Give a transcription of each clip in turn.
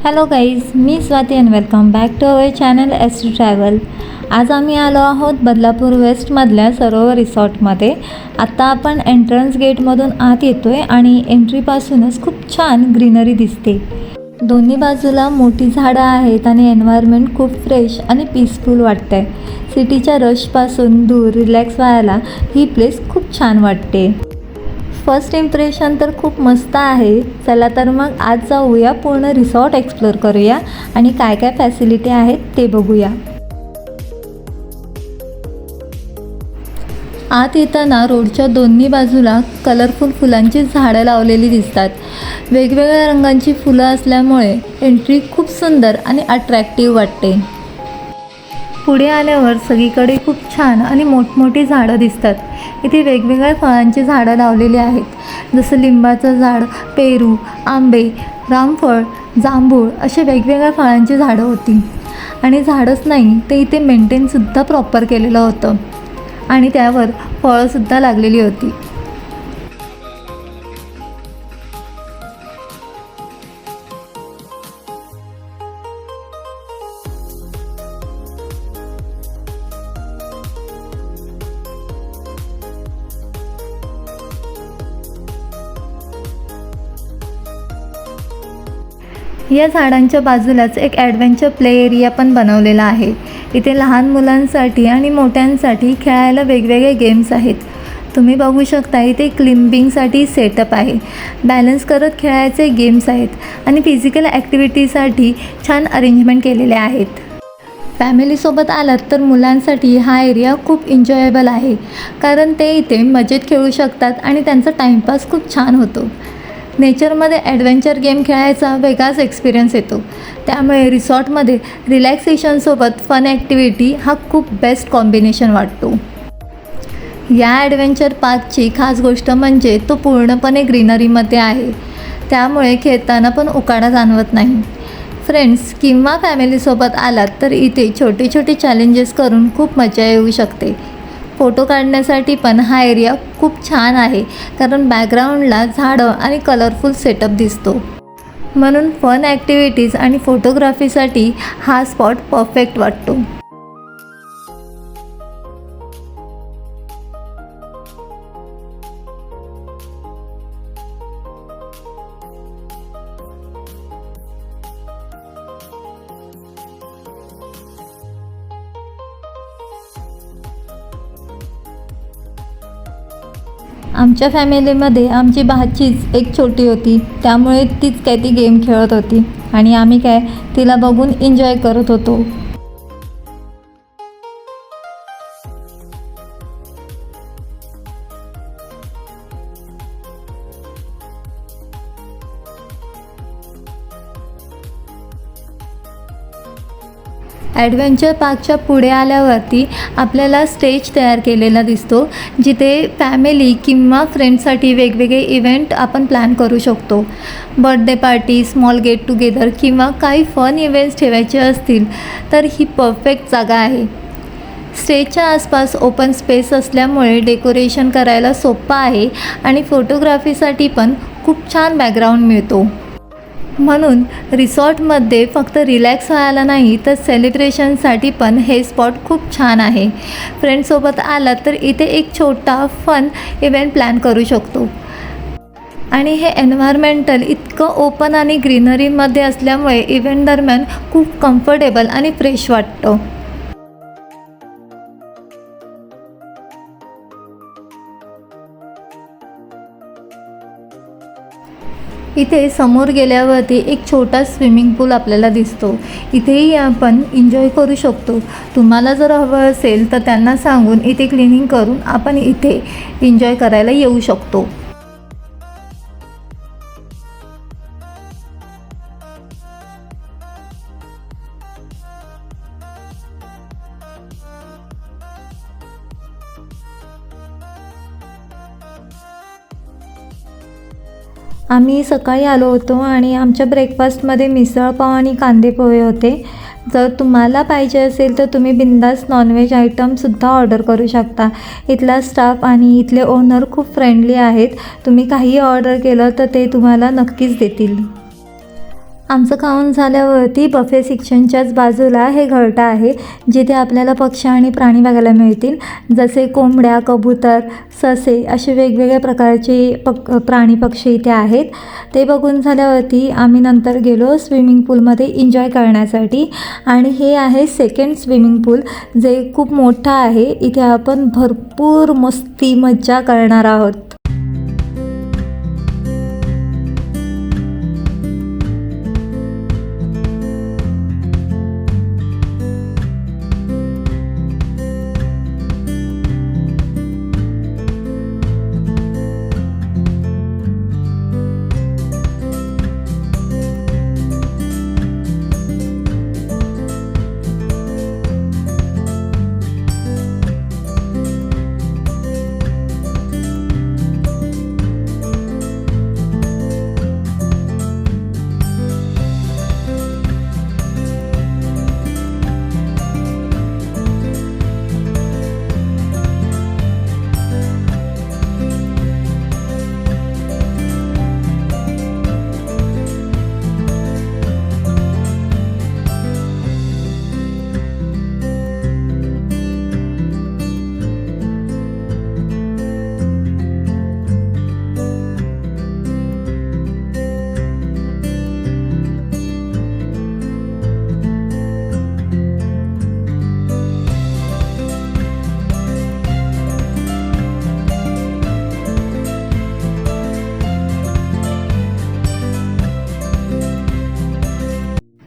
Hello guys, मी Swati and welcome back to our channel S to travel. आज आम्ही आलो आहोत बदलापूर वेस्टमधल्या सरोवर रिसॉर्टमध्ये. आत्ता आपण एंट्रन्स गेटमधून आत येतो आहे आणि एंट्रीपासूनच खूप छान ग्रीनरी दिसते. दोन्ही बाजूला मोठी झाडं आहेत आणि एन्व्हायरमेंट खूप फ्रेश आणि पीसफुल वाटतं आहे. सिटीच्या रशपासून दूर रिलॅक्स व्हायला ही प्लेस खूप छान वाटते. फर्स्ट इम्प्रेशन तर खूप मस्त आहे. चला तर मग आज जाऊया, पूर्ण रिसॉर्ट एक्सप्लोर करूया आणि काय काय फॅसिलिटी आहेत ते बघूया. आत येताना रोडच्या दोन्ही बाजूला कलरफुल फुलांची झाडं लावलेली दिसतात. वेगवेगळ्या रंगांची फुलं असल्यामुळे एंट्री खूप सुंदर आणि अट्रॅक्टिव्ह वाटते. पुढे आल्यावर सगळीकडे खूप छान आणि मोठमोठी झाडं दिसतात. इथे वेगवेगळ्या फळांची झाडं लावलेली आहेत, जसं लिंबाचं झाड, पेरू, आंबे, रामफळ, जांभूळ असे वेगवेगळ्या फळांची झाडं होती. आणि झाडंच नाही, ते इथे मेंटेनसुद्धा प्रॉपर केलेलं होतं आणि त्यावर फळंसुद्धा लागलेली होती. या झाडांच्या बाजूलाच एक ॲडव्हेंचर प्ले एरिया पण बनवलेला आहे. इथे लहान मुलांसाठी आणि मोठ्यांसाठी खेळायला वेगवेगळे गेम्स आहेत. तुम्ही बघू शकता, इथे क्लिम्बिंगसाठी सेटअप आहे, बॅलन्स करत खेळायचे गेम्स आहेत आणि फिजिकल ॲक्टिव्हिटीसाठी छान अरेंजमेंट केलेले आहेत. फॅमिलीसोबत आलात तर मुलांसाठी हा एरिया खूप एन्जॉयेबल आहे, कारण ते इथे मजेत खेळू शकतात आणि त्यांचा टाईमपास खूप छान होतो. नेचरमध्ये ॲडव्हेंचर गेम खेळायचा वेगळाच एक्सपिरियन्स येतो. त्यामुळे रिसॉर्टमध्ये रिलॅक्सेशनसोबत फन ॲक्टिव्हिटी हा खूप बेस्ट कॉम्बिनेशन वाटतो. या ॲडव्हेंचर पार्कची खास गोष्ट म्हणजे तो पूर्णपणे ग्रीनरीमध्ये आहे, त्यामुळे खेळताना पण उकाडा जाणवत नाही. फ्रेंड्स किंवा फॅमिलीसोबत आलात तर इथे छोटे छोटे चॅलेंजेस करून खूप मजा येऊ शकते. फोटो काढण्यासाठी पण हा एरिया खूप छान आहे, कारण बॅकग्राऊंडला झाडं आणि कलरफुल सेटअप दिसतो. म्हणून फन ॲक्टिव्हिटीज आणि फोटोग्राफीसाठी हा स्पॉट परफेक्ट वाटतो. आमच्या फॅमिलीमध्ये आमची भाचीच एक छोटी होती, त्यामुळे तीच काय ती गेम खेळत होती आणि आम्ही काय तिला बघून एन्जॉय करत होतो. ॲडव्हेंचर पार्कच्या पुढे आल्यावरती आपल्याला स्टेज तयार केलेला दिसतो, जिथे फॅमिली किंवा फ्रेंड्ससाठी वेगवेगळे इव्हेंट आपण प्लॅन करू शकतो. Birthday party, small get together किंवा काही फन इव्हेंट्स ठेवायचे असतील तर ही परफेक्ट जागा आहे. स्टेजच्या आसपास ओपन स्पेस असल्यामुळे डेकोरेशन करायला सोपं आहे आणि फोटोग्राफीसाठी पण खूप छान बॅकग्राऊंड मिळतो. म्हणून रिसॉर्टमध्ये फक्त रिलॅक्स व्हायला नाही तर सेलिब्रेशनसाठी पण हे स्पॉट खूप छान आहे. फ्रेंड्ससोबत आलात तर इथे एक छोटा फन इव्हेंट प्लॅन करू शकतो. आणि हे एन्व्हायरमेंटल इतकं ओपन आणि ग्रीनरीमध्ये असल्यामुळे इव्हेंट दरम्यान खूप कम्फर्टेबल आणि फ्रेश वाटतं. इथे समोर गेल्यावरती एक छोटा स्विमिंग पूल आपल्याला दिसतो. इथेही आपण एन्जॉय करू शकतो. तुम्हाला जर हवं असेल तर त्यांना सांगून इथे क्लिनिंग करून आपण इथे एन्जॉय करायला येऊ शकतो. आम्ही सकाळी आलो होतो आणि आमच्या ब्रेकफास्टमध्ये मिसळपाव आणि कांदे पोहे होते. जर तुम्हाला पाहिजे असेल तर तुम्ही बिनधास्त नॉनव्हेज आयटमसुद्धा ऑर्डर करू शकता. इथला स्टाफ आणि इथले ओनर खूप फ्रेंडली आहेत. तुम्ही काही ऑर्डर केलं तर ते तुम्हाला नक्कीच देतील. आमचं खाऊन झाल्यावरती बफे सेक्शनच्याच बाजूला हे घरटं आहे, जिथे आपल्याला पक्षी आणि प्राणी बघायला मिळतील, जसे कोंबड्या, कबूतर, ससे असे वेगवेगळ्या प्रकारचे प्राणी पक्षी इथे आहेत. ते बघून झाल्यावरती आम्ही नंतर गेलो स्विमिंग पूलमध्ये एन्जॉय करण्यासाठी. आणि हे आहे सेकंड स्विमिंग पूल, जे खूप मोठं आहे. इथे आपण भरपूर मस्ती मज्जा करणार आहोत.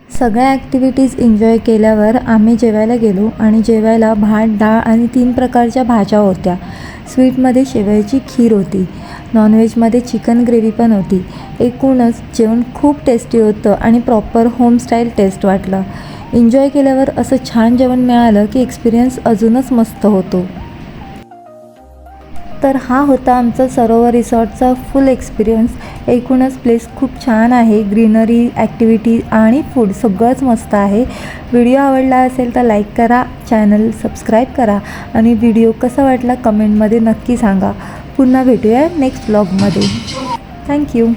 सगळ्या ॲक्टिव्हिटीज एन्जॉय केल्यावर आम्ही जेवायला गेलो. आणि जेवायला भात, डाळ आणि 3 प्रकारच्या भाज्या होत्या. स्वीटमध्ये शेवयाची खीर होती. नॉनव्हेजमध्ये चिकन ग्रेव्ही पण होती. एकूणच जेवण खूप टेस्टी होतं आणि प्रॉपर होम स्टाईल टेस्ट वाटलं. एन्जॉय केल्यावर असं छान जेवण मिळालं की एक्सपिरियन्स अजूनच मस्त होतो. तर हा होता आमचा सरोवर रिसॉर्टचा फुल एक्सपिरियन्स. एकूणच प्लेस खूप छान आहे. ग्रीनरी, ॲक्टिव्हिटी आणि फूड सगळंच मस्त आहे. व्हिडिओ आवडला असेल तर लाईक करा, चॅनल सबस्क्राईब करा आणि व्हिडिओ कसा वाटला कमेंटमध्ये नक्की सांगा. पुन्हा भेटूया नेक्स्ट व्लॉगमध्ये. थँक्यू.